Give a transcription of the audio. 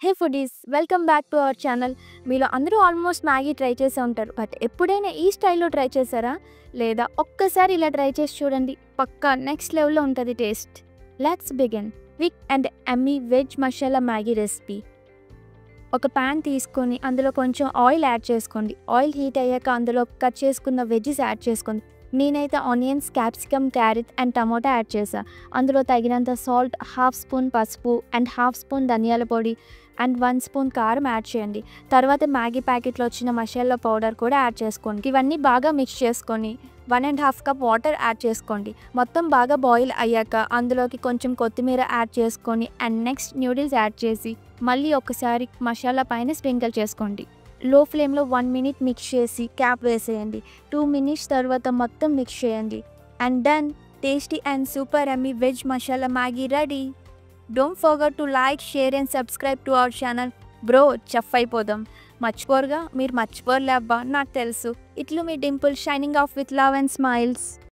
Hey foodies, welcome back to our channel. మీలో అందరూ almost Maggi try చేసే ఉంటారు. బట్ ఎప్పుడైనా ఈ స్టైల్లో ట్రై చేశారా? లేదా ఒక్కసారి ఇలా ట్రై చేసి చూడండి, పక్కా నెక్స్ట్ లెవెల్లో ఉంటుంది taste. Let's begin. Quick and yummy veg masala Maggi recipe. ఒక ప్యాన్ తీసుకొని అందులో కొంచెం ఆయిల్ యాడ్ చేసుకోండి. ఆయిల్ హీట్ అయ్యాక అందులో కట్ చేసుకున్న వెజ్జెస్ యాడ్ చేసుకోండి. నేనైతే onions, capsicum, carrot and tomato add చేశాను. అందులో తగినంత సాల్ట్, హాఫ్ స్పూన్ పసుపు అండ్ హాఫ్ స్పూన్ ధనియాల పొడి అండ్ 1 స్పూన్ కారం యాడ్ చేయండి. తర్వాత మ్యాగీ ప్యాకెట్లో వచ్చిన మసాలా పౌడర్ కూడా యాడ్ చేసుకోండి. ఇవన్నీ బాగా మిక్స్ చేసుకొని 1.5 కప్ వాటర్ యాడ్ చేసుకోండి. మొత్తం బాగా బాయిల్ అయ్యాక అందులోకి కొంచెం కొత్తిమీర యాడ్ చేసుకొని అండ్ నెక్స్ట్ న్యూడిల్స్ యాడ్ చేసి మళ్ళీ ఒకసారి మసాలా పైన స్ప్రింకిల్ చేసుకోండి. లో ఫ్లేమ్లో 1 మినిట్ మిక్స్ చేసి క్యాప్ వేసేయండి. 2 మినిట్స్ తర్వాత మొత్తం మిక్స్ చేయండి. And done, tasty and super yummy veg masala Maggi ready. Don't forget to like, share and subscribe to our channel. Bro, chef అయిపోదాం. మర్చిపోరుగా? మీరు మర్చిపోరులే అబ్బా, నాకు తెలుసు. ఇట్లు మీ Dimple, signing off with love and smiles.